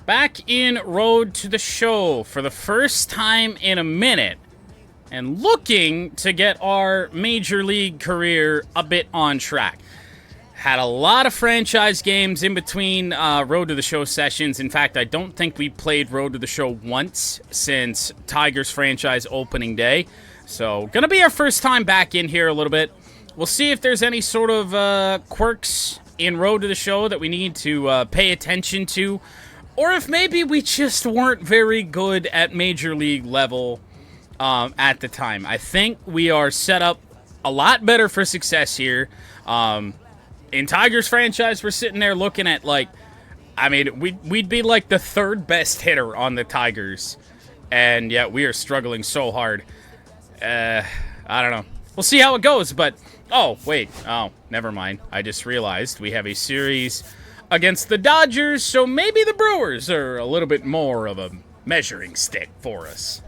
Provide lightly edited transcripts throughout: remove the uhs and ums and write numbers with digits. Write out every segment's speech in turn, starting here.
Back in Road to the Show for the first time in a minute, and looking to get our Major League career a bit on track. Had a lot of franchise games in between Road to the Show sessions. In fact, I don't think we played Road to the Show once since Tigers franchise opening day. So, gonna be our first time back in here a little bit. We'll see if there's any sort of quirks in Road to the Show that we need to pay attention to. Or if maybe we just weren't very good at Major League level at the time. I think we are set up a lot better for success here. In Tigers franchise, we're sitting there looking at, like, I mean, we'd be like the third best hitter on the Tigers. And yet we are struggling so hard. I don't know. We'll see how it goes, but... Oh, wait. Oh, never mind. I just realized we have a series against the Dodgers, so maybe the Brewers are a little bit more of a measuring stick for us.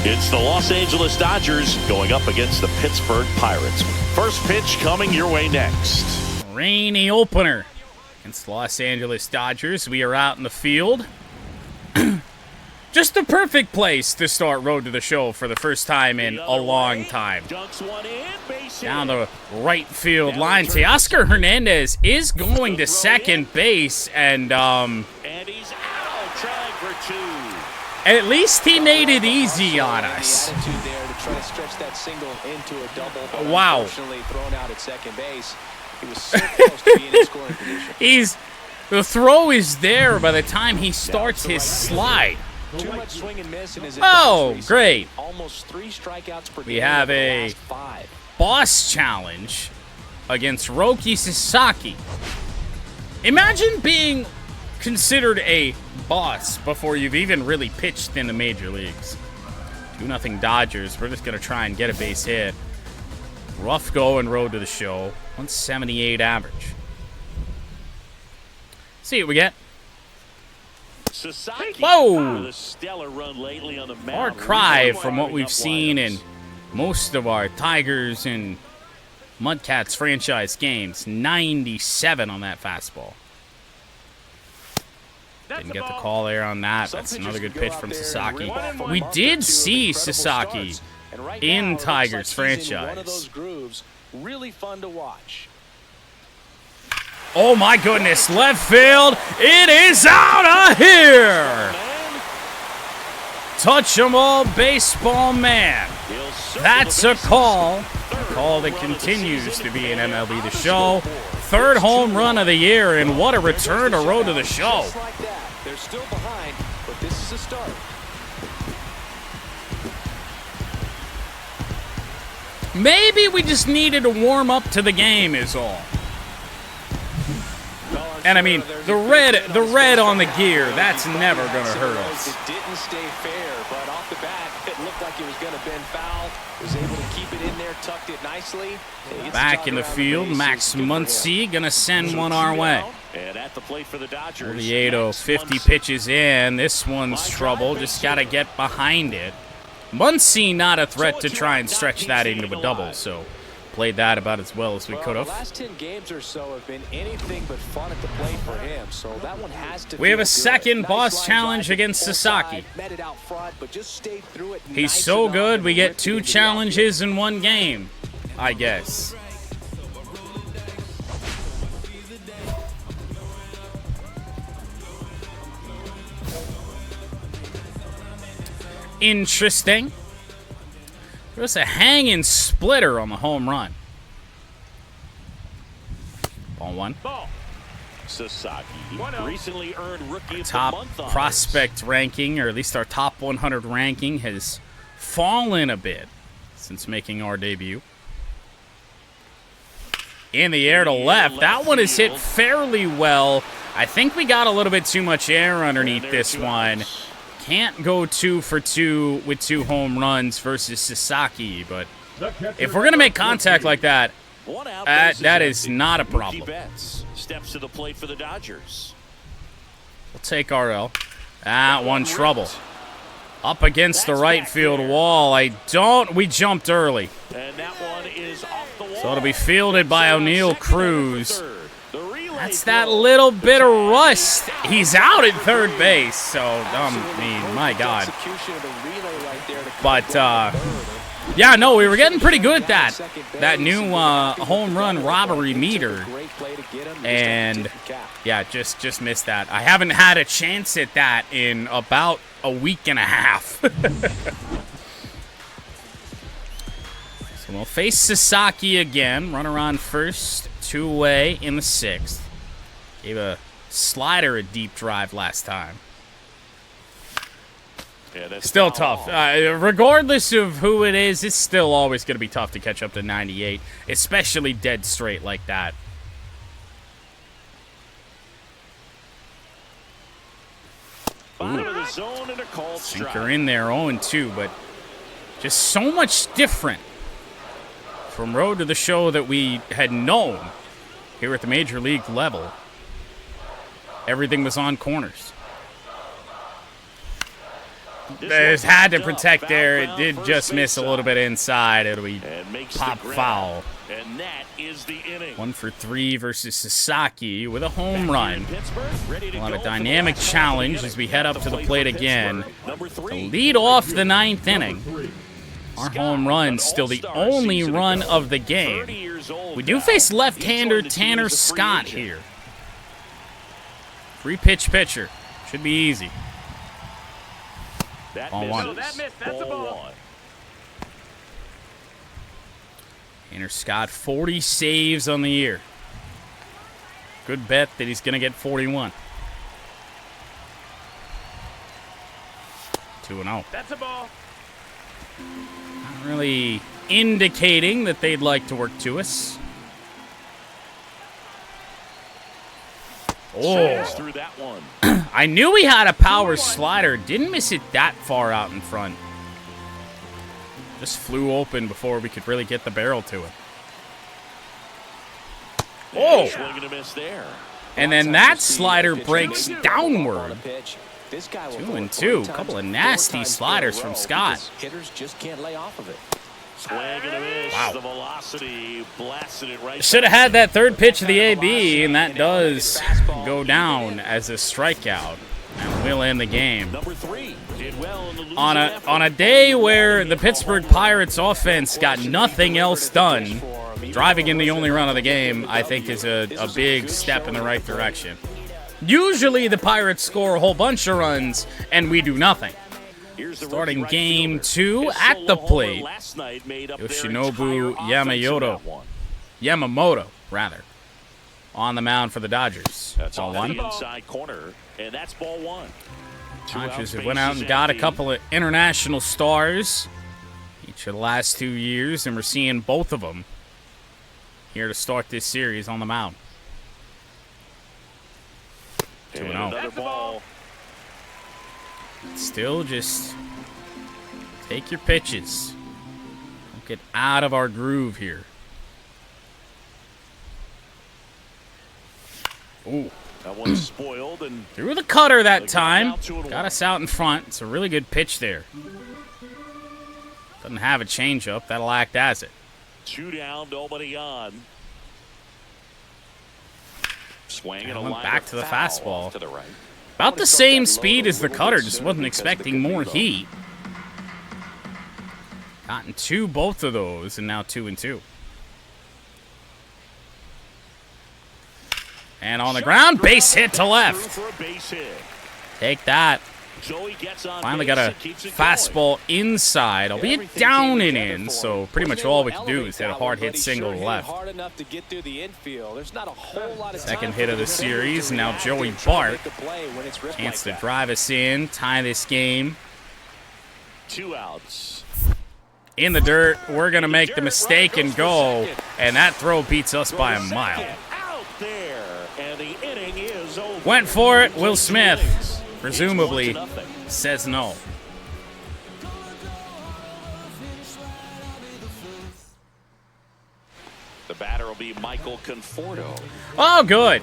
It's the Los Angeles Dodgers going up against the Pittsburgh Pirates. First pitch coming your way next. Rainy opener against the Los Angeles Dodgers. We are out in the field. Just the perfect place to start Road to the Show for the first time in a long time. Down the right field line. Teoscar Hernandez is going to second base, and he's out, trying for two. At least he made it easy on us. Wow. The throw is there by the time he starts his slide. Oh, great. We have a boss challenge against Roki Sasaki. Imagine being considered a boss before you've even really pitched in the major leagues. 2-0 Dodgers. We're just going to try and get a base hit. Rough go and Road to the Show. 178 average. See what we get. Whoa! Far cry from what we've seen in most of our Tigers and Mudcats franchise games. 97 on that fastball. Didn't get the call there on that. That's another good pitch from Sasaki. We did see Sasaki in Tigers franchise. Really fun to watch. Oh my goodness, left field. It is out of here. Touch 'em all, baseball man. That's a call. A call that continues to be in MLB The Show. Third home run of the year, and what a return to Road to the Show. They're still behind, but this is a start. Maybe we just needed to warm up to the game is all. And I mean, the red on the gear, that's never going to hurt us. It didn't stay fair, but off the bat, it looked like it was going to bend foul. Was able to keep it in there, tucked it nicely. Back in the field, Max Muncy going to send one our way. And at the plate for the Dodgers. 38 50 pitches in. This one's trouble. Just got to get behind it. Muncy not a threat to try and stretch that into a double, so played that about as well as we could have. The last 10 games or so have been anything but fun at the plate for him, so that one has to. We have a second boss challenge against Sasaki. He's so good, we get 2 challenges in one game, I guess. Interesting. There's a hanging splitter on the home run. Ball one. Sasaki recently earned Rookie of the Top Month honors. prospect ranking, or at least our top 100 ranking, has fallen a bit since making our debut. In the air to left. That one is hit fairly well. I think we got a little bit too much air underneath this one. Can't go 2 for 2 with 2 home runs versus Sasaki, but if we're going to make contact like that, that is not a problem. Steps to the plate for the Dodgers. We'll take RL. That one trouble. Up against the right field wall. We jumped early. And that one is off the wall. So it'll be fielded by O'Neal Cruz. That's that little bit of rust. He's out at third base. So, I mean, my God. But, yeah, no, we were getting pretty good at that. That new home run robbery meter. And, yeah, just missed that. I haven't had a chance at that in about a week and a half. So we'll face Sasaki again. Runner on first, 2 away in the 6th. Gave a slider a deep drive last time. Yeah, still tough. Regardless of who it is, it's still always going to be tough to catch up to 98, especially dead straight like that. Bottom of the zone and a called strike. Sinker in there, 0-2, but just so much different from road to the show that we had known here at the major league level. Everything was on corners. There's had to protect there. It did just miss a little bit inside. It'll be pop foul. And that is the inning. 1 for 3 versus Sasaki with a home run. A lot of dynamic challenge as we head up to the plate again. To lead off the 9th inning. Our home run still the only run of the game. We do face left-hander Tanner Scott here. 3-pitch pitcher. Should be easy. Ball 1. That's a ball. Tanner Scott, 40 saves on the year. Good bet that he's going to get 41. 2-0. That's a ball. Not really indicating that they'd like to work to us. Oh, through that one. I knew he had a power slider. Didn't miss it that far out in front. Just flew open before we could really get the barrel to it. Oh! Swing and a miss there. And then that slider breaks downward. 2-2. A couple of nasty sliders from Scott. Hitters just can't lay off of it. Swing and a miss. Wow. The velocity blasted it right. Should have had that third pitch of the AB, and that does go down as a strikeout. And we'll end the game. Number 3 did well in the losing On a day where the Pittsburgh Pirates offense got nothing else done, driving in the only run of the game, I think is a big step in the right direction. Usually the Pirates score a whole bunch of runs, and we do nothing. Starting game 2 at the plate, Yoshinobu Yamamoto, on the mound for the Dodgers. That's Ball on 1. the inside corner, and that's ball 1. Dodgers have went out and got a couple of international stars each of the last 2 years, and we're seeing both of them here to start this series on the mound. 2-0. Another ball. Still just take your pitches. Don't get out of our groove here. Ooh. That one's spoiled and Threw the cutter that time. Got us out in front. It's a really good pitch there. Doesn't have a changeup. That'll act as it. 2 down, nobody on. Swing and a went line back of to the foul fastball. off to the right. About the same speed as the cutter. Just wasn't expecting more heat. Gotten both of those, and now 2-2. And on the ground, base hit to left. For a base hit. Take that. Joey gets on Finally base got a and keeps it fastball inside, albeit down and in, so pretty much all we could do is hit a hard hit single to left. Second hit of the series, now Joey Bart. Chance to drive us in, tie this game. 2 outs. In the dirt, we're going to make the mistake and go, and that throw beats us by a mile. Out there, and the inning is over. Went for it, Will Smith. Presumably says no. The batter will be Michael Conforto. Oh, good.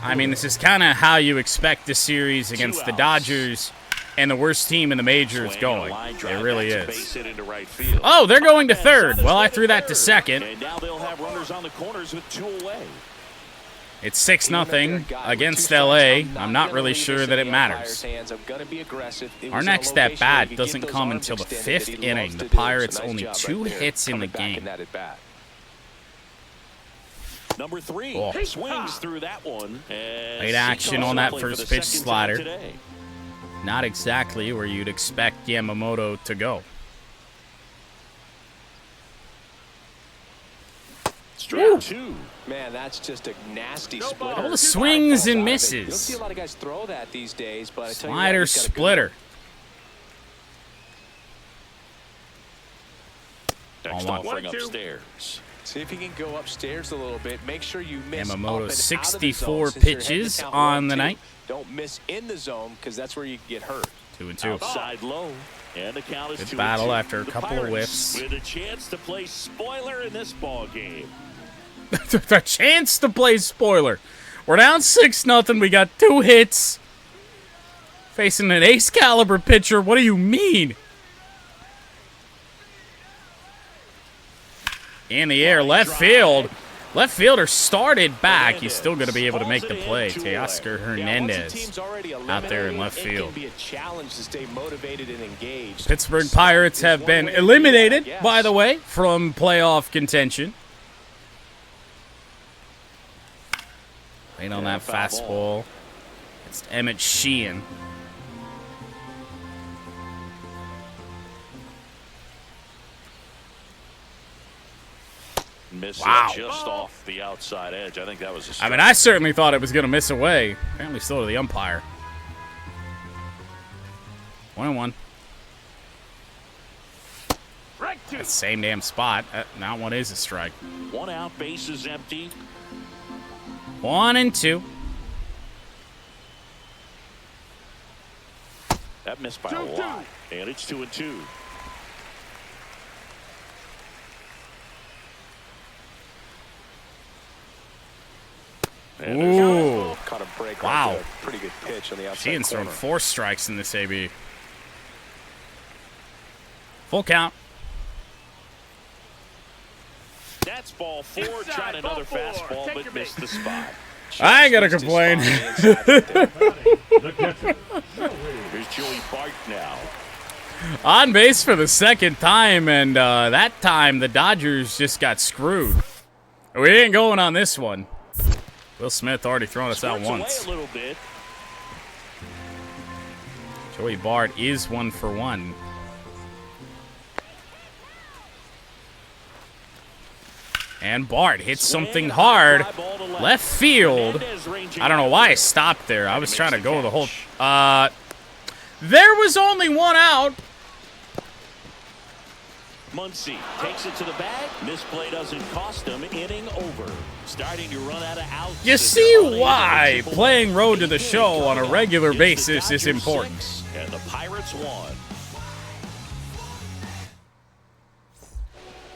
I mean, this is kind of how you expect the series against the Dodgers. and the worst team in the majors going. It really is. Base hit into right field. Oh, they're going to third. Well, I threw that to second. And now they'll have runners on the corners with 2 away. It's 6-0 against LA. I'm not really sure that it matters. Our next at bat doesn't come until the 5th inning. The Pirates only 2 hits in the game. Number 3 swings through that one. Late action on that first pitch slider. Not exactly where you'd expect Yamamoto to go. Strike 2. Man, that's just a nasty split. All the swings and misses. You don't see a lot of guys throw that these days, but I tell you Slider what, he's got a good splitter. Next offering upstairs. See if you can go upstairs a little bit. Make sure you miss Yamamoto, up and out of the 64 zone since you're heading pitches to count on the 1-2. night. Don't miss in the zone because that's where you can get hurt. 2-2. Outside low. And the count is Good 2-2. battle after a The couple of Pirates whiffs. with a chance to play spoiler in this ball game. A chance to play spoiler. We're down 6-0. We got 2 hits. Facing an ace caliber pitcher. What do you mean? In the air, left field. Left fielder started back. He's still going to be able to make the play. Teoscar Hernandez out there in left field. Pittsburgh Pirates have been eliminated, by the way, from playoff contention. Wait on that fastball. It's Emmett Sheehan. Miss Wow. just off the outside edge. I think that was a strike. I mean, I certainly thought it was going to miss away. Apparently so to the umpire. 1-1. That same damn spot. That one is a strike. 1 out, base is empty. 1-2. That missed by a lot. And it's 2-2. Ooh. Caught a break. Wow. Right there. Pretty good pitch on the outside Sheehan's thrown corner. 4 strikes in this AB. Full count. That's ball 4. Tried another fastball, but missed the spot. I ain't gonna complain. Here's Joey Bart now. On base for the second time, and that time the Dodgers just got screwed. We ain't going on this one. Will Smith already thrown us out Squirts away once. a little bit. Joey Bart is 1 for 1. And Bart hits something hard. Left field. I don't know why I stopped there. I was trying to go the whole... There was only 1 out. Muncy takes it to the bag. This play doesn't cost him. Inning over. Starting to run out of outs. You see why playing Road to the Show on a regular basis is important. And the Pirates won.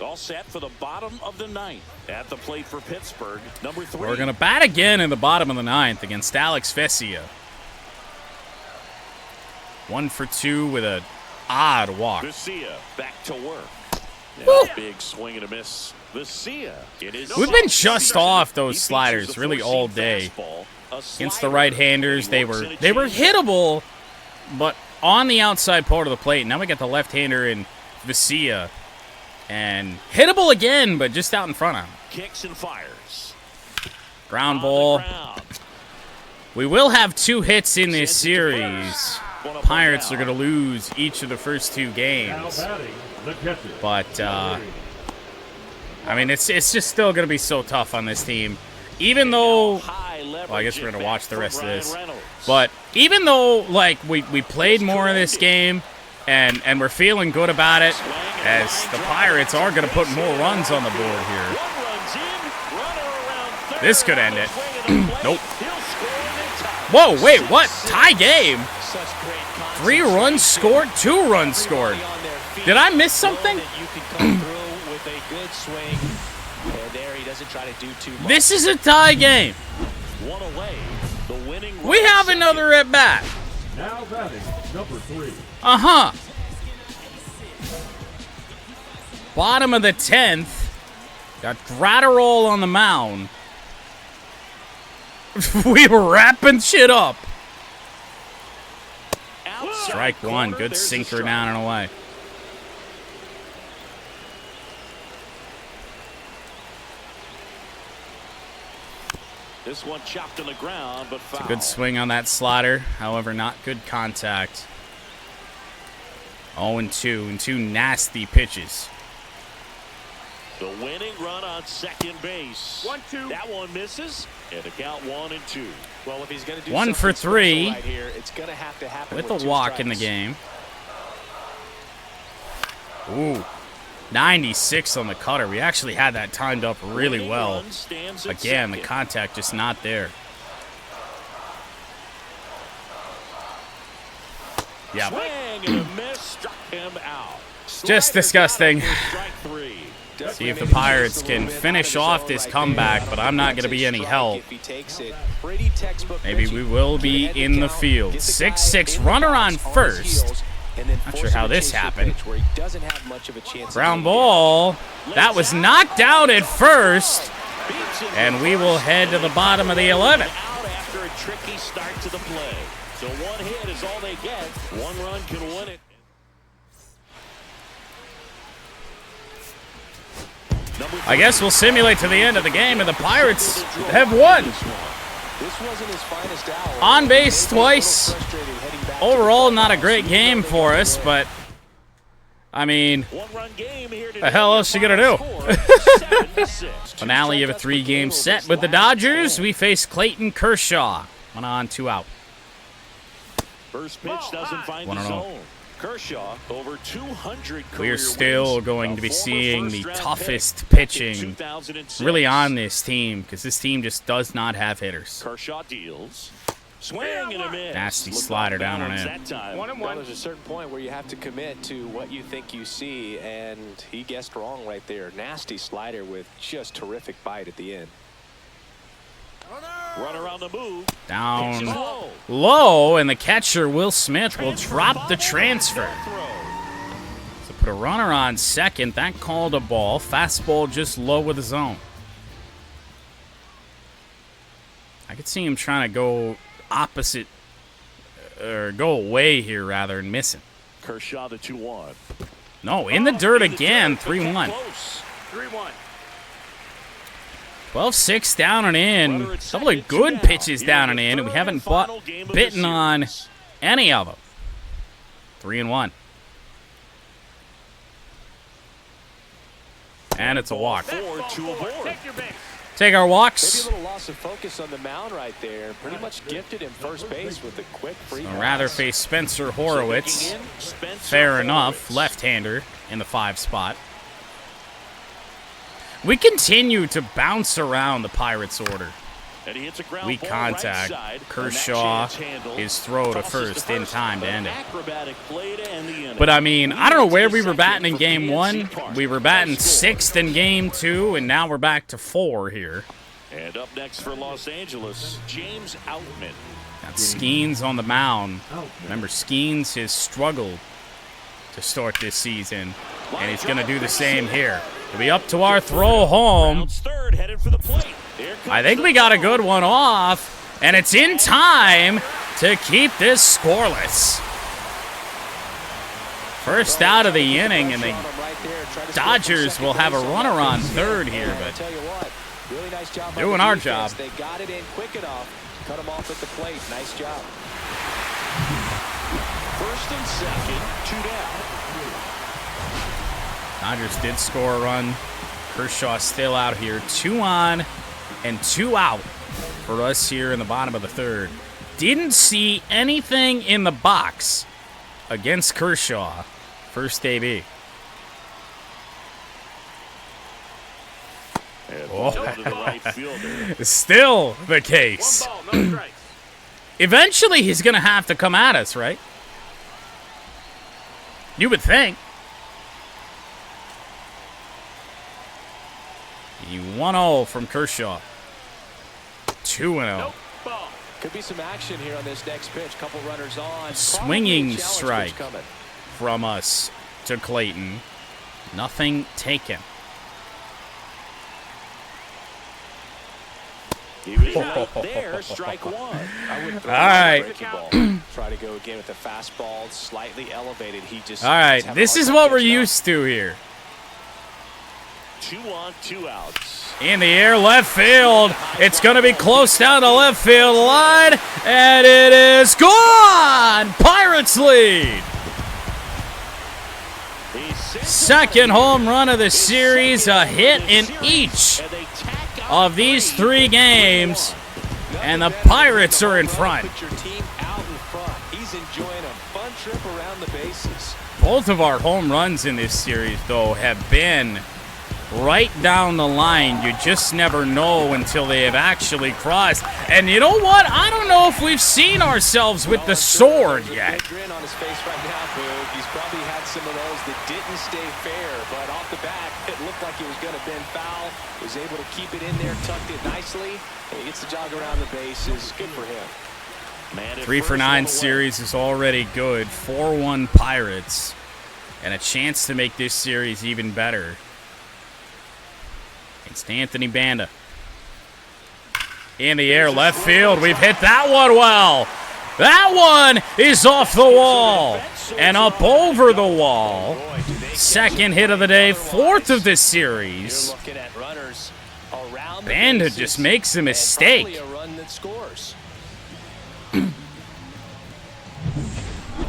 All set for the bottom of the 9th. At the plate for Pittsburgh, number 3. We're going to bat again in the bottom of the 9th against Alex Vesia. 1 for 2 with an odd walk. Vesia back to work. Big swing and a miss. Vesia. We've been just off those sliders really all day. Against the right-handers, they were hittable, but on the outside part of the plate. Now we got the left-hander in Vesia. And hittable again, but just out in front of him. Kicks and fires. Ground ball. We will have 2 hits in this series. Pirates are going to lose each of the first 2 games. But, I mean, it's just still going to be so tough on this team. Even though, well, I guess we're going to watch the rest of this. But even though, like, we played more in this game, and we're feeling good about it, as the Pirates are going to put more runs on the board here. This could end it. Nope. Whoa, wait, what? Tie game? 3 runs scored, 2 runs scored. Did I miss something? This is a tie game. We have another at bat. Now batting, number 3. Uh-huh. Bottom of the 10th. Got Gratterall on the mound. We were wrapping shit up. Strike one. Good sinker down and away. This one chopped on the ground, but foul. It's a good swing on that slider. However, not good contact. 0-2 and 2 nasty pitches. The winning run on second base. 1-2. That one misses, and the count 1-2. Well, if he's going to do 1 for 3 right here, it's going to have to happen with with a 2 walk strikes. in the game. Ooh, 96 on the cutter. We actually had that timed up really well. Again, the contact just not there. Yeah. Swing and a miss, struck him out. Just disgusting. Strike 3. See if the Pirates can finish off this comeback, but I'm not going to be any help. Maybe we will be in the field. 6-6, runner on first. Not sure how this happened. Ground ball. That was knocked out at first. And we will head to the bottom of the 11th. Out after a tricky start to the play. So one hit is all they get. One run can win it. I guess we'll simulate to the end of the game, and the Pirates have won. On base twice. Overall, not a great game for us, but I mean, the hell else you gonna do? Finale of a 3-game set with the Dodgers. We face Clayton Kershaw. 1 on, 2 out. First pitch doesn't find the zone. Kershaw over 200 We are career still wins. going to be A former seeing the first-round toughest pick in pitching 2006. really on this team, because this team just does not have hitters. Kershaw deals. Swing and a miss. Nasty Looked slider off down and balance in. that time. Well, there's a certain point where you have to commit to what you think you see, and he guessed wrong right there. Nasty slider with just terrific bite at the end. Runner on the move. Down Low. low, and the catcher, Will Smith, will drop the transfer. So put a runner on second. That called a ball. Fastball just low with the zone. I could see him trying to go opposite, or go away here rather, and missing. Kershaw the 2-1. No, in the dirt again, 3-1. 3-1. 12-6 down and in. A couple of good pitches down and in, and we haven't bitten on any of them. 3-1. And it's a walk. 4 to aboard. Take our walks. Maybe a little loss of focus on the mound right there. Pretty much gifted in first base with a quick free I'd pass. rather face Spencer Horowitz. Fair enough. Left-hander in the 5 spot. We continue to bounce around the Pirates' order. And he hits a ground Weak ball contact. right side, Kershaw, and that chance handled. his throw to Tosses first in time to end it. Acrobatic play to end the inning. But I mean, I don't know where we were batting in game 1. We were batting 6th in game 2, and now we're back to 4 here. And up next for Los Angeles, James Outman. Got Skeens on the mound. Remember, Skeens has struggled to start this season, and he's going to do the same here. It'll be up to our throw home. Rounds third, headed for the plate. Here comes I think the we got a throw. good one off, and it's in time to keep this scoreless. First out of the inning, and the Dodgers will have a runner on third here, but Really nice job doing on the our defense. job. They got it in quick enough. Cut him off at the plate. Nice job. First and second, 2 down. Dodgers did score a run. Kershaw still out here. 2 on and 2 out for us here in the bottom of the 3rd. Didn't see anything in the box against Kershaw. First AB. And Oh. to the right fielder. Still the case. Eventually, he's going to have to come at us, right? You would think. The 1-0 from Kershaw. 2-0. Could be some action here on this next pitch. Couple runners on. Swinging strike from us to Clayton. Nothing taken. He was right there, strike one. All right. Try to go again with the fastball, slightly elevated. He just. All right, this is what we're used to here. 2 on, 2 outs. In the air, left field. It's going to be close down the left field line, and it is gone. Pirates lead. Second home run of the series, a hit in each of these 3 games, and the Pirates are in front. He's enjoying a fun trip around the bases. Both of our home runs in this series, though, have been right down the line. You just never know until they have actually crossed. And you know what? I don't know if we've seen ourselves with the sword yet. Grin on his face right now, Boog. He's probably had some of those that didn't stay fair, but off the bat, it looked like it was going to bend foul. Was able to keep it in there, tucked it nicely, and he gets the jog around the bases. Good for him. 3 for 9 series is already good. 4-1 Pirates, and a chance to make this series even better. It's Anthony Banda. In the air, left field. We've hit that one well. That one is off the wall and up over the wall. Second hit of the day, 4th of the series. Banda just makes a mistake.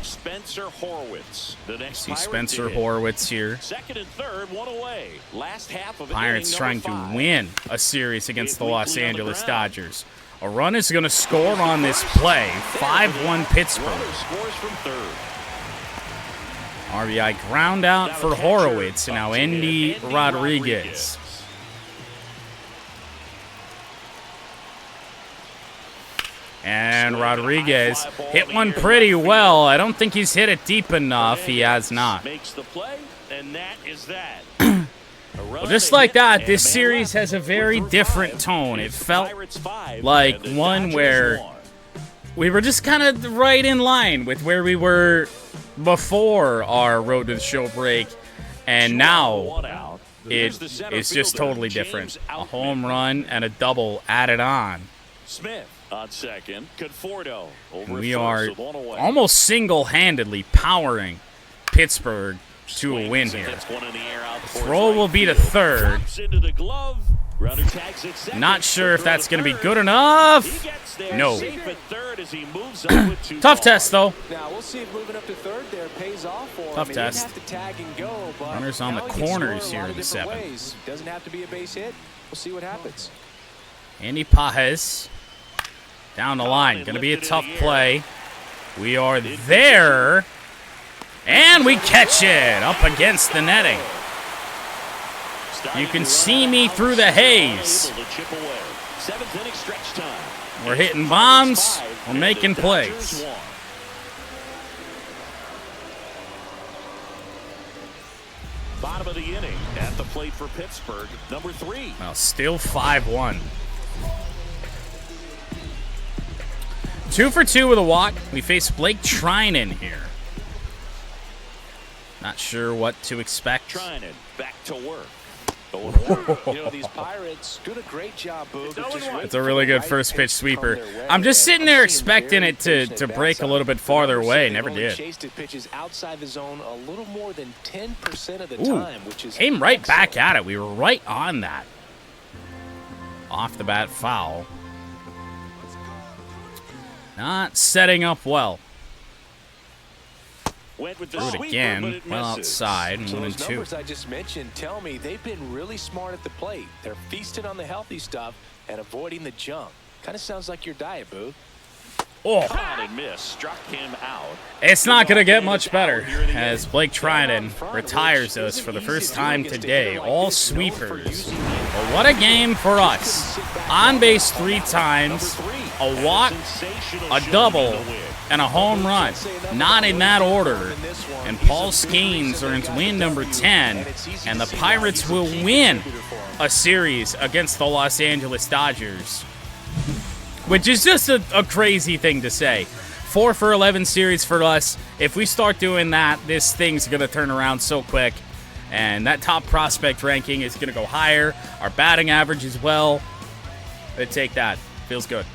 Spencer Horwitz. The next See Spencer Horwitz here. Second and third, 1 away. Last half of Pirates trying to win a series against the Los Angeles Dodgers. A run is going to score on this play. 5-1 Pittsburgh. Scores from third. RBI ground out for Horowitz, and now Andy Rodriguez. And Rodriguez hit one pretty well. I don't think he's hit it deep enough. He has not. Makes the play, and that is that. Well, just like that, this series has a very different tone. It felt like one where we were just kind of right in line with where we were before our Road to the Show break, and now it is just totally different. A home run and a double added on. Smith on second. Conforto over We first are with 1 away. almost single-handedly powering Pittsburgh to a win here. Throw will be to third. Not sure if that's going to be good enough. No. Tough test, though. Now we'll see if moving up to third there pays off for him. Tough test. Have to tag and go, but Runners on the now he can corners score here a lot in of the different 7th. ways. Doesn't have to be a base hit. We'll see what happens. Andy Pajes down the line. Going to be a tough play. We are there. And we catch it up against the netting. You can see me through the haze. We're hitting bombs. We're making plays. Bottom of the inning at the plate for Pittsburgh, number 3. Well, still 5-1. 2 for 2 with a walk. We face Blake Trinan here. Not sure what to expect. Trinan back to work. You know, these Pirates doing a great job, Boog. It's a really good first pitch sweeper. I'm just sitting there expecting it to break a little bit farther away. Never did. Chased it pitches outside the zone a little more than 10% of the time, which is came right back at it. We were right on that. Off the bat foul. Not setting up well. Threw it again. Well outside. 1 and 2. Numbers I just mentioned tell me they've been really smart at the plate. They're feasting on the healthy stuff and avoiding the junk. Kind of sounds like your diet, Boo. Oh. And miss. Struck him out. It's not going to get much better as Blake Trinan retires us for the first time today. All sweepers. But what a game for us. On base 3 times, a walk, a double, and a home run. Not in that order. And Paul Skeens earns win number 10, and the Pirates will win a series against the Los Angeles Dodgers. which is just a crazy thing to say. 4 for 11 series for us. If we start doing that, this thing's going to turn around so quick. And that top prospect ranking is going to go higher. Our batting average as well. Let's take that. Feels good.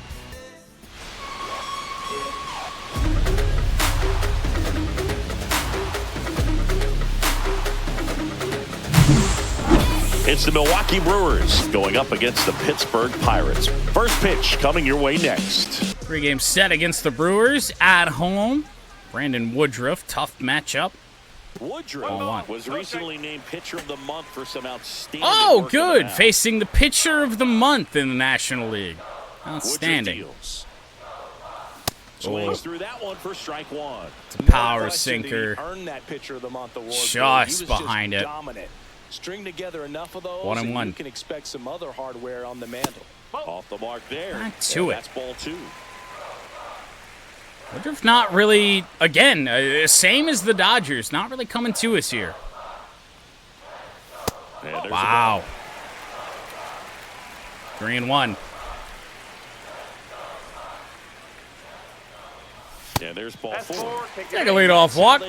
It's the Milwaukee Brewers going up against the Pittsburgh Pirates. First pitch coming your way next. 3-game set against the Brewers at home. Brandon Woodruff, tough matchup. Woodruff was recently named Pitcher of the Month for some outstanding Oh, good. Facing the Pitcher of the Month in the National League. Outstanding. Swings through that one for strike one. It's a power sinker. Earned that Pitcher of the Month award. Just behind it. Dominant. String together enough of those, 1-1. You can expect some other hardware on the mantle. Off the mark there. Back to it. That's ball 2. Woodruff not really, again, same as the Dodgers, not really coming to us here. Wow. 3-1. Yeah, there's ball 4. Take a lead-off walk.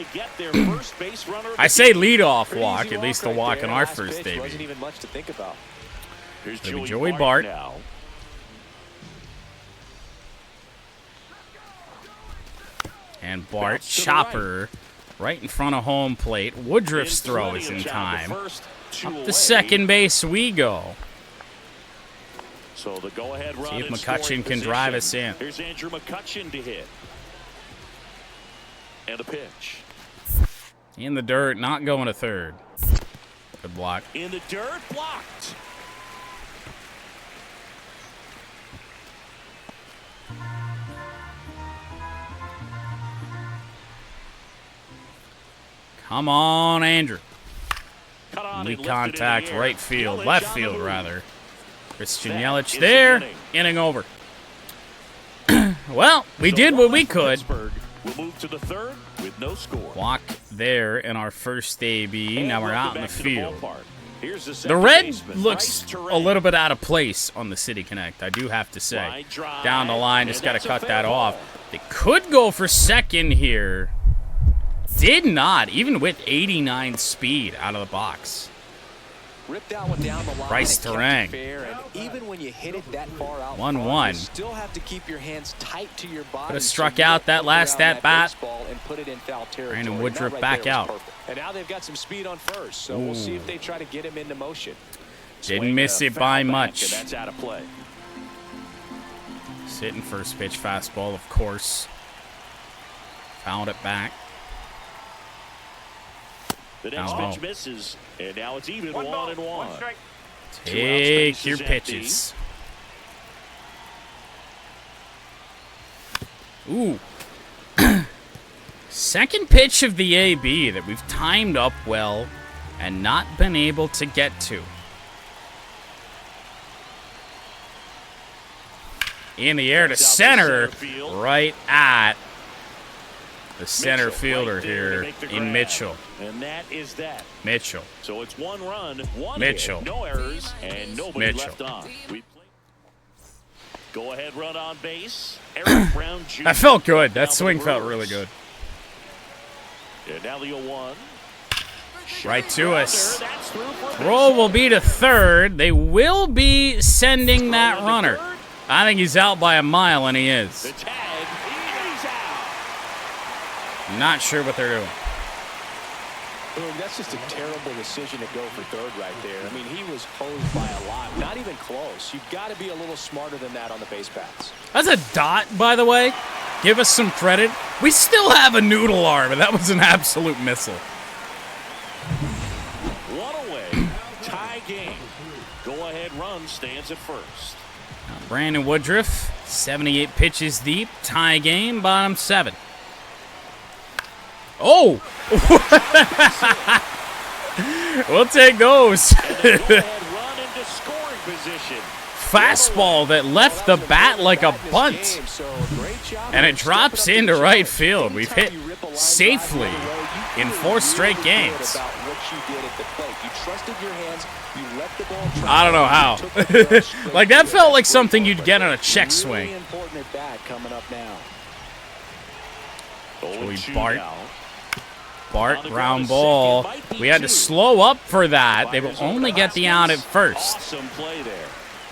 I say lead-off walk. At least a walk in our first debut. Wasn't even much to think about. Here's Joey Bart. Now. And Bart, chopper, right in front of home plate. Woodruff's throw is in time. Up to second base we go. So the go-ahead run. See if McCutchen can drive us in. Here's Andrew McCutchen to hit. And a pitch. In the dirt, not going to third. Good block. In the dirt, blocked. Come on, Andrew. Cut on Weak and contact, lifted in the air. right field, Yelich left on the field, move. rather. Christian That Yelich is there, the inning over. Well, we did what we could. Pittsburgh will move to the third with no score. Walk there in our first AB. Now we're out in the Back to field. ballpark. Here's the The second red baseman, looks Bryce a Terang. little bit out of place on the City Connect, I do have to say. Line drive, Down the line, and just got to that's a cut fair that ball. off. They could go for second here. Did not, even with 89 speed out of the box. Ripped that one down the line. Bryce and kept it Terang. fair, and even when you hit it that far out, 1-1. you still have to keep your hands tight to your body. Could have so struck you out don't that poke last around at-bat. baseball and put it in foul territory. Brandon That Woodruff right back there was out. perfect. And now they've got some speed on first, so we'll see if they try to get him into motion. Didn't Swing miss and a it by foul back, much. and that's out of play. Sitting first pitch fastball, of course. Fouled it back. The next Oh. pitch misses, and now it's even 1-1. Take your bases empty. pitches. Ooh. Second pitch of the AB that we've timed up well and not been able to get to. In the air to That's out to center, center field. right at the center Mitchell fielder right there to here make the in grab. Mitchell. And that is that. Mitchell. So it's 1 run, 1 Mitchell. hit, no errors, and nobody Mitchell. left on. Go ahead, run on base. Eric Brown Jr. That felt good. Now That for swing the felt Brewers. really good. And now the 0-1. Right to us. That's through for a Throw base will hit. be to third. They will be sending that runner. I think he's out by a mile, and he The is. tag, he's out. Not sure what they're doing. Boom, that's just a terrible decision to go for third right there. I mean, he was hosed by a lot. Not even close. You've got to be a little smarter than that on the base paths. That's a dot, by the way. Give us some credit. We still have a noodle arm, and that was an absolute missile. One away. Tie game. Go ahead run stands at first. Brandon Woodruff, 78 pitches deep. Tie game, bottom 7. Oh! We'll take those. Go ahead run into scoring position. Fastball that left the bat like a bunt. So great job And it of drops stepping up into the right challenge. field. We've hit Anytime you rip a line drive safely down the road, you in 4 straight games. About what you did at the plate. You trusted your hands. You let the ball travel. I don't know how. Like, that felt like something you'd get on a check swing. Really important at bat coming up now. Bart, ground ball. We had to slow up for that. They will only get the out at first. Awesome play there.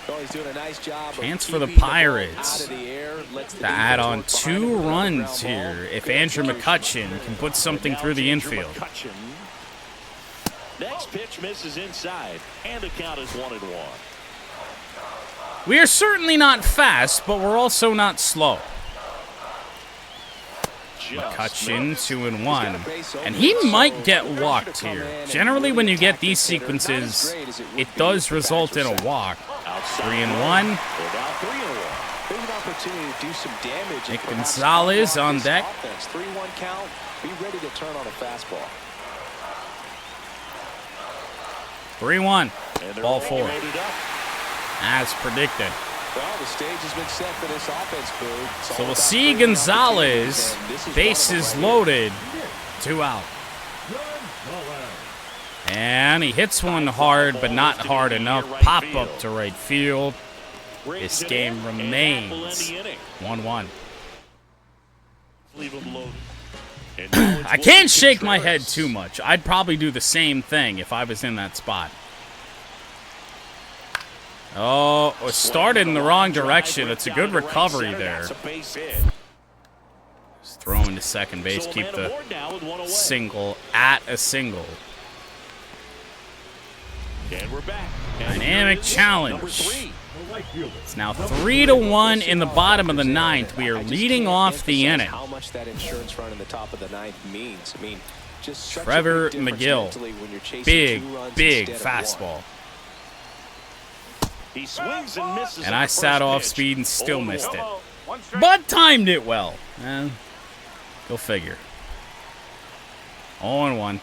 Well, he's doing a nice job. Chance for the Pirates to add on 2 runs here if Andrew McCutcheon can put something through the infield. Next pitch misses inside, and the count is 1-1. We are certainly not fast, but we're also not slow. McCutcheon 2-1, and he might get walked here. Generally, when you get these sequences, it does result in a walk. 3-1. There's an opportunity to do some damage. Nick Gonzalez on deck. 3-1 count. Be ready to turn on a fastball. 3-1. Ball 4. As predicted. Well, the stage has been set for this offense, Boo. So we'll see Gonzalez. Bases loaded. 2 out. And he hits one hard, but not hard enough. Pop up to right field. This game remains 1-1. I can't shake my head too much. I'd probably do the same thing if I was in that spot. Oh, it started in the wrong direction. It's a good recovery there. Just throw him to second base. Keep the single at a single. And we're back. Dynamic challenge. It's now 3-1 in the bottom of the 9th. We are leading off the inning. How much that insurance run in the top of the 9th means. I mean, just Trevor McGill. Big fastball. He swings and misses. And I sat off speed and still missed it. But timed it well. Go figure. 0-1.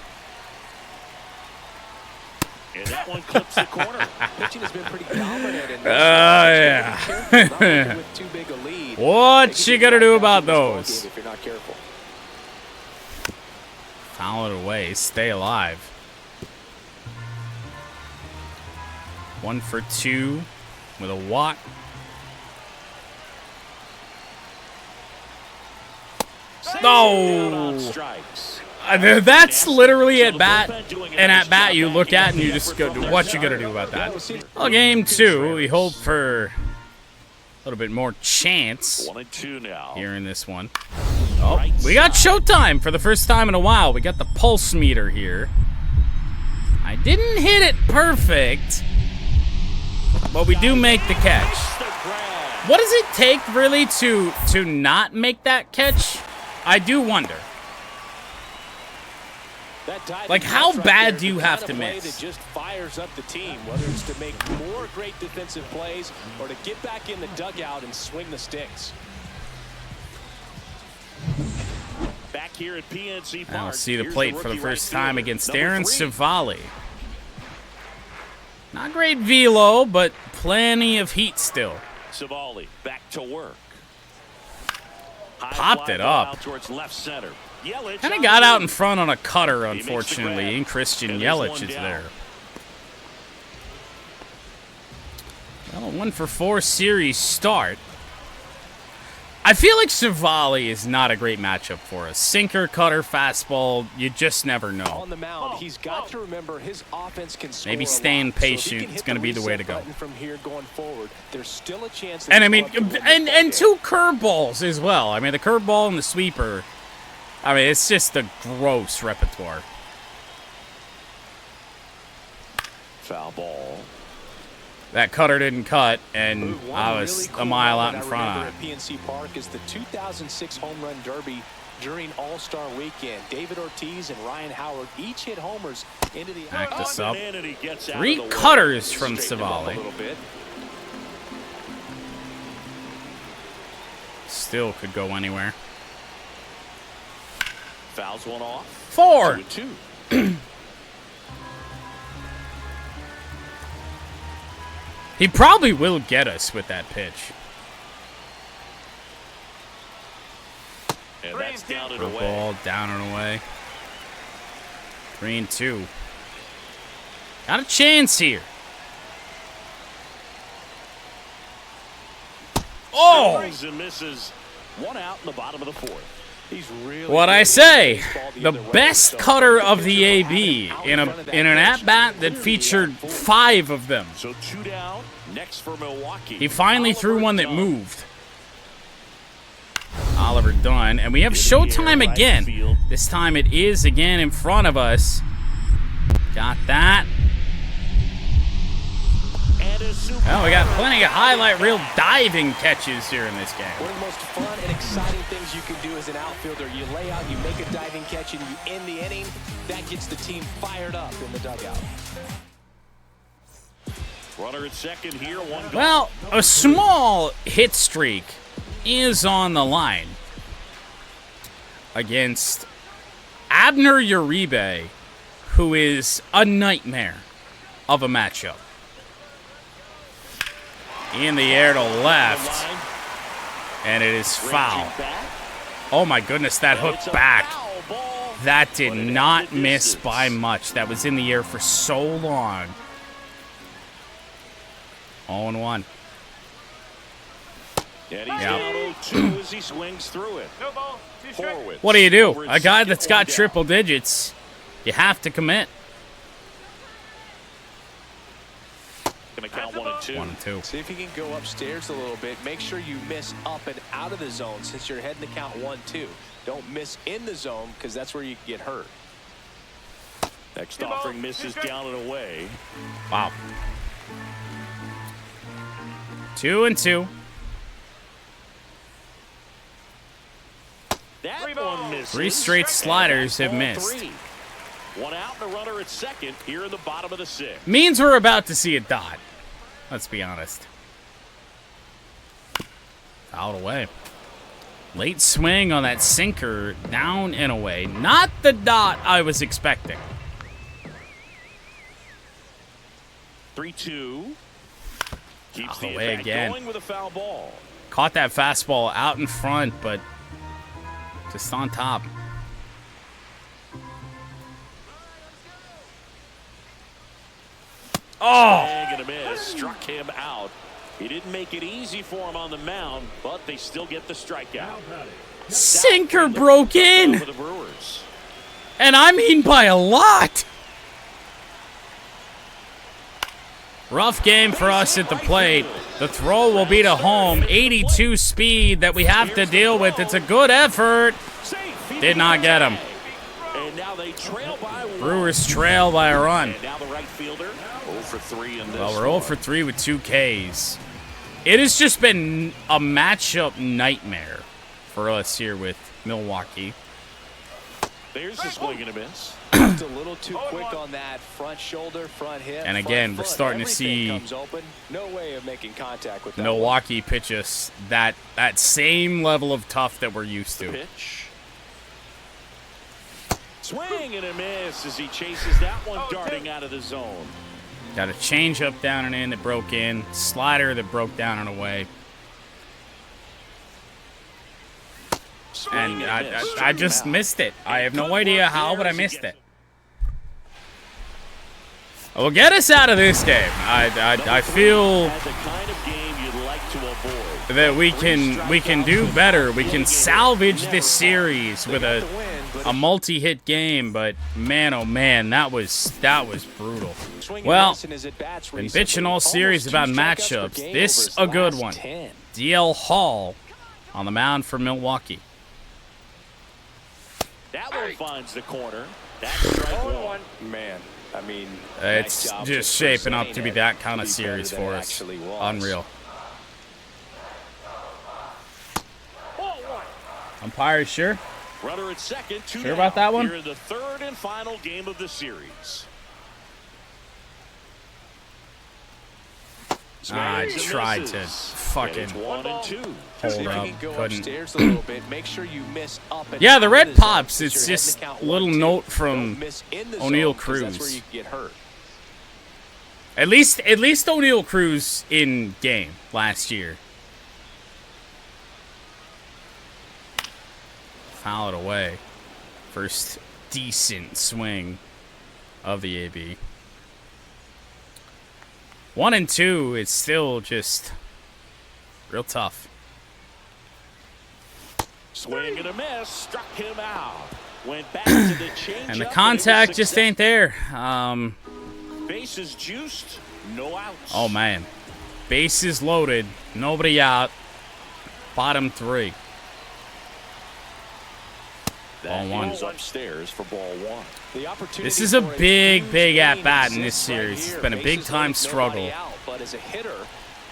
And that one clips the corner. Pitching has been pretty dominant in yeah. with too big a lead. What you gonna do about those? If you're not careful. Foul it away. Stay alive. 1 for 2 with a walk. No! That's literally at bat, and at bat you look at and you just go, what you gonna do about that? Well, game 2, we hope for a little bit more chance 1-2 now. here in this one. Oh, we got showtime for the first time in a while. We got the pulse meter here. I didn't hit it perfect, but we do make the catch. What does it take really to not make that catch? I do wonder. Like, how bad do you have to miss? It just fires up the team, whether it's to make more great defensive plays or to get back in the dugout and swing the sticks. Back here at PNC Park. I'll see the plate for the first time against Aaron Savali. Not great velo, but plenty of heat still. Savali back to work. Popped it up. Towards left center. Kind of got out in front on a cutter, unfortunately, and Christian Yelich is there. Well, a 1 for 4 series start. I feel like Savali is not a great matchup for us. Sinker, cutter, fastball, you just never know. On the mound, he's got to remember his offense can score maybe a staying lot, patient so is going to be the way to go. From here going forward, there's still a chance. And I mean, and 2 curveballs as well. I mean, the curveball and the sweeper. I mean, it's just a gross repertoire. Foul ball. That cutter didn't cut, and I was a mile out in front of him. At PNC Park is the 2006 Home Run Derby during All-Star Weekend. David Ortiz and Ryan Howard each hit homers into the. Back this up. 3 cutters from Savali. Still could go anywhere. Fouls one off. 4. 2-2. He probably will get us with that pitch. And that's down and Throw away. ball down and away. 3-2. Got a chance here. Oh! Swings and misses. One out in the bottom of the fourth. He's really What I say, the best cutter of the AB in an at-bat that featured 5 of them. So 2 down. Next for Milwaukee. He finally threw one that moved. Oliver Dunn, and we have showtime again. This time it is again in front of us. Got that. Oh, we got plenty of highlight reel diving catches here in this game. One of the most fun and exciting things you can do as an outfielder. You lay out, you make a diving catch, and you end the inning. That gets the team fired up in the dugout. Runner at second here. One goal. Well, a small hit streak is on the line against Abner Uribe, who is a nightmare of a matchup. In the air to left, and it is foul. Oh my goodness, that hooked back. That did not miss by much. That was in the air for so long. 0-1. And he's down 0-2 as he swings through it. What do? A guy that's got triple digits, you have to commit. Gonna count 1-2. 1-2. See if you can go upstairs a little bit. Make sure you miss up and out of the zone since you're heading to count 1-2. Don't miss in the zone because that's where you can get hurt. Next offering misses down and away. Wow. 2-2. That one misses. 3 straight sliders have Ball missed. 3. One out and a runner at second here in the bottom of the 6th. Means we're about to see a dot. Let's be honest. Fouled away. Late swing on that sinker, down and away. Not the dot I was expecting. 3-2. Keeps the away attack again. going with a foul ball. Caught that fastball out in front, but just on top. Oh! Swing and a miss. Struck him out. He didn't make it easy for him on the mound, but they still get the strikeout. Sinker broke in! For the Brewers. And I mean by a lot! Rough game for us at the plate. The throw will be to home. 82 speed that we have to deal with. It's a good effort. Did not get him. And now they trail by one. Brewers trail by a run. And now the right fielder 0 for 3 in this. Well, we're 0 for 3 with 2 Ks. It has just been a matchup nightmare for us here with Milwaukee. There's a swing and a miss. Just a little too quick on that front shoulder, front hip. And again, we're starting to see comes open. No way of making contact with that Milwaukee pitch us that same level of tough that we're used to. Pitch. Swing and a miss as he chases that one darting out of the zone. Got a change up down and in that broke in. Slider that broke down and away. And I just missed it. I have no idea how, but I missed it. Well, get us out of this game. I feel that we can do better. We can salvage this series with a multi-hit game, but man, oh man, that was brutal. Well, been bitching all series about matchups. This a good one. DL Hall on the mound for Milwaukee. That one finds the corner. That's strike one. Man, I mean, It's just shaping up to be that kind of series for us. Unreal. Umpire, sure? Runner at second, 2 Sure about that one? Here in the 3rd and final game of the series. I Swings and tried misses. to fucking And it's 1 and 2. hold up. Couldn't. upstairs a little bit. Make sure you miss up and Yeah, out the of red zone pops. since It's you're just heading to count a little 1-2. note from Don't miss in the O'Neal zone 'cause that's where Cruz. you get hurt. At least O'Neal Cruz in game last year. Foul it away. First decent swing of the AB. 1 and 2 is still just real tough. Swing and a miss, struck him out. Went back to the change. And the contact just ain't there. Bases juiced, no outs. Oh man, bases loaded, nobody out. Bottom 3. Ball 1. Upstairs for ball 1. The opportunity This is a for big huge at-bat game in this exists right series. here. It's been a big Bases time loaded, struggle. nobody out, but as a hitter,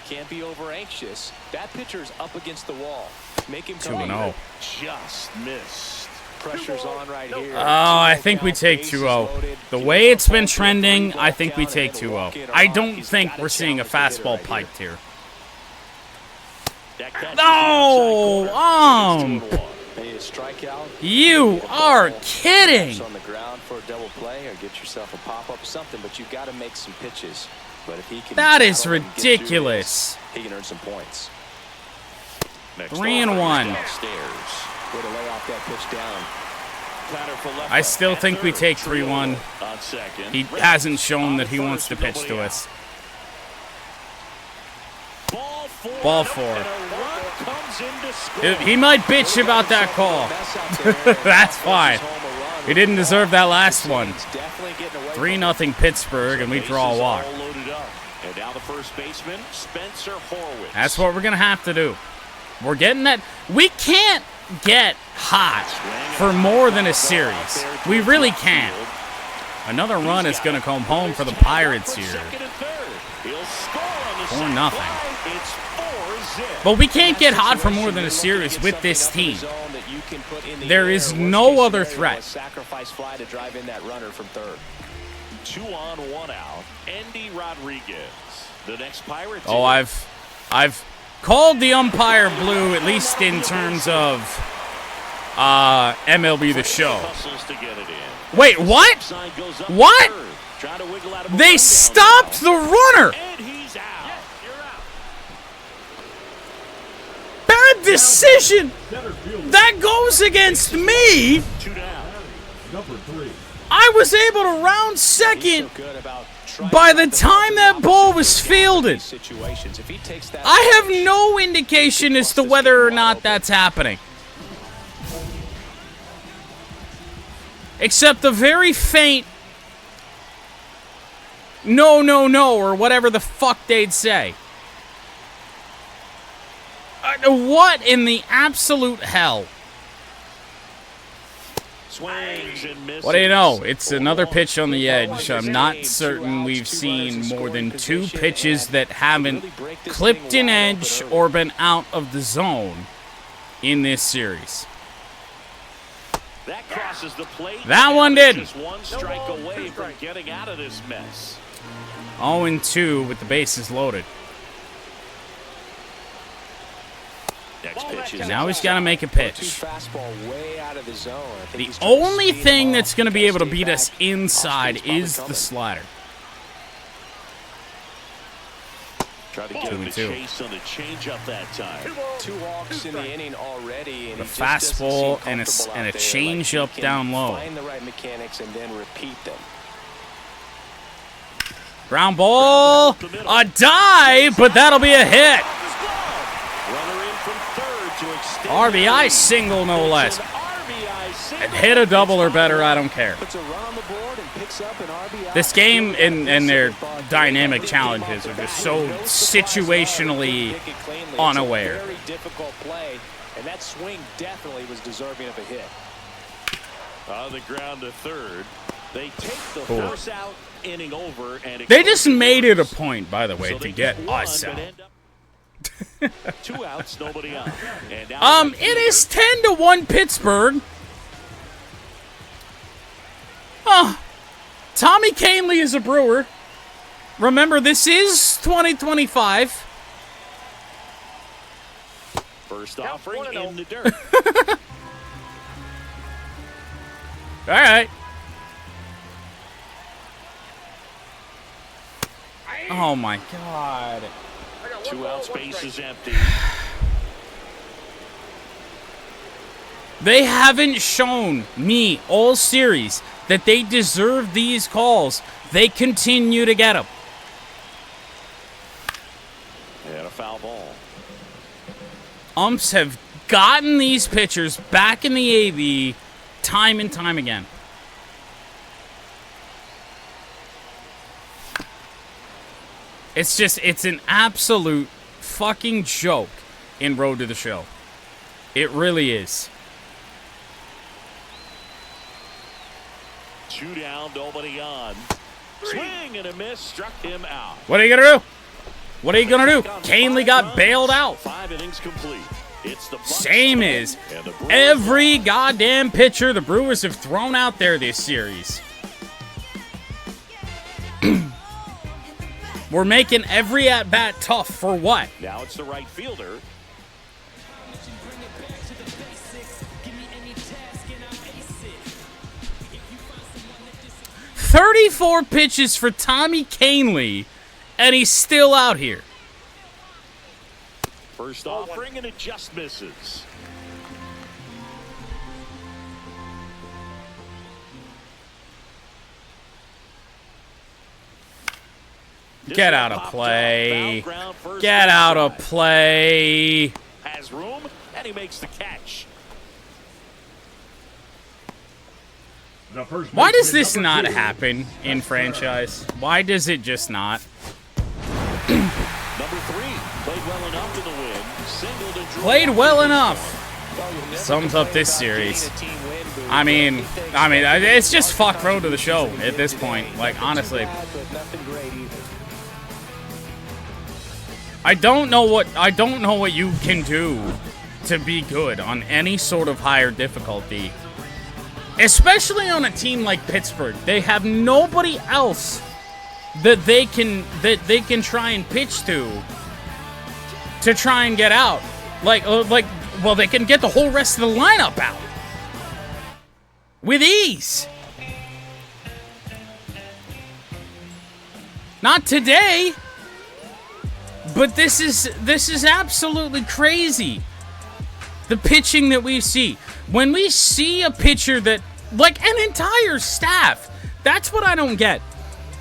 can't be over anxious. That pitcher's up against the wall. Make him come 2-0. Just missed. Pressure's on right here. Oh, I think we take 2-0. The way it's been trending, I think we take 2-0. I don't think we're seeing a fastball piped here. No! You are kidding! On the ground for a double play or get yourself a pop-up or something, but you got to make some pitches. But if he can That is battle and get through ridiculous. this, he can earn some points. 3 and 1. Way to lay off that pitch down. I still think we take 3-1. He hasn't shown that he wants to pitch to us. Ball 4. He might bitch about that call. That's fine. He didn't deserve that last one. 3-0 Pittsburgh, and we draw a walk. That's what we're going to have to do. We're getting that. We can't get hot for more than a series. We really can't. Another run is going to come home for the Pirates here. 4-0. But we can't get hot for more than a series with this team. There is no other threat. Sacrifice fly to drive in that runner from third. 2 on, 1 out. Andy Rodriguez. The next Pirates. Oh, I've called the umpire blue, at least in terms of MLB The Show. Wait, what? What? They stopped the runner. Bad decision. That goes against me. Number 3. I was able to round second by the time that ball was fielded. I have no indication as to whether or not that's happening. Except the very faint no, or whatever the fuck they'd say. What in the absolute hell? What do you know? It's another pitch on the edge. I'm not certain we've seen more than 2 pitches that haven't clipped an edge or been out of the zone in this series. That one didn't. 0-2 with the bases loaded. Now he's got to make a pitch. The only thing that's going to be able to beat us inside is the slider. 2-2. 2 walks in the inning already, and The fastball and a change-up down low. Find the right mechanics and then repeat them. Ground ball, a dive, but that'll be a hit. RBI single, no less. And hit a double or better, I don't care. This game and their dynamic challenges are just so situationally unaware. Very difficult play, and that swing definitely was deserving of a hit. On the ground to third. They take the first out, inning over, and They just made it a point, by the way, to get us out. 2 outs, nobody out. It is 10-1 Pittsburgh. Tommy Canley is a Brewer. Remember, this is 2025. First offering in the dirt. All right. Oh my God. 2 out, space is empty. They haven't shown me all series that they deserve these calls, they continue to get them. And a foul ball. Umps have gotten these pitchers back in the AB time and time again. It's an absolute fucking joke in Road to the Show. It really is. 2 down, nobody on. Swing and a miss, struck him out. What are you gonna do? What are you gonna do? Canely got bailed out. 5 innings complete. It's the Bucks Same as and the Brewers every goddamn pitcher the Brewers have thrown out there this series. We're making every at-bat tough for what? Now it's the right fielder. "34 pitches for Tommy Canely, and he's still out here." First offering, and it just misses. Get out of play. Get out of play. Has room, and he makes the catch. The first Why does baseman, this number not 2. happen in franchise? Why does it just not? Number 3 played well enough in the win. Singled and drew Played out well the enough. Sums up this series. I mean, it's just fuck Road to the Show at this point. Like, honestly. I don't know what you can do to be good on any sort of higher difficulty. Especially on a team like Pittsburgh. They have nobody else that they can try and pitch to try and get out. Well, they can get the whole rest of the lineup out with ease. Not today. But this is absolutely crazy. The pitching that we see. When we see a pitcher that, like an entire staff, that's what I don't get.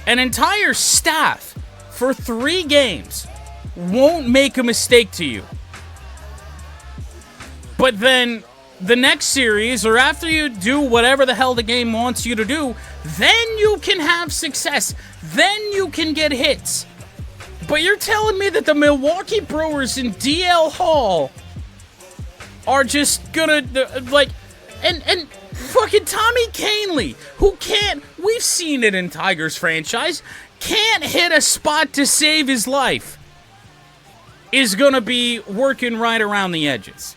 An entire staff for 3 games won't make a mistake to you. But then the next series, or after you do whatever the hell the game wants you to do, then you can have success. Then you can get hits. But you're telling me that the Milwaukee Brewers in DL Hall are just gonna, and fucking Tommy Canely, who can't, we've seen it in Tigers franchise, can't hit a spot to save his life, is gonna be working right around the edges.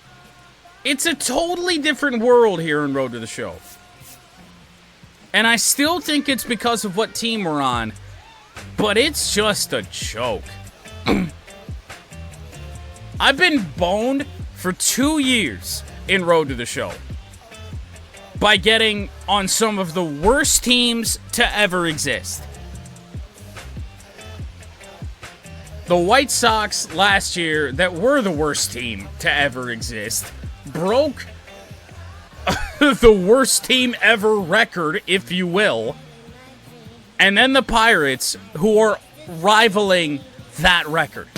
It's a totally different world here in Road to the Show. And I still think it's because of what team we're on. But it's just a joke. I've been boned for 2 years in Road to the Show by getting on some of the worst teams to ever exist. The White Sox last year, that were the worst team to ever exist, broke the worst team ever record, if you will. And then the Pirates, who are rivaling that record.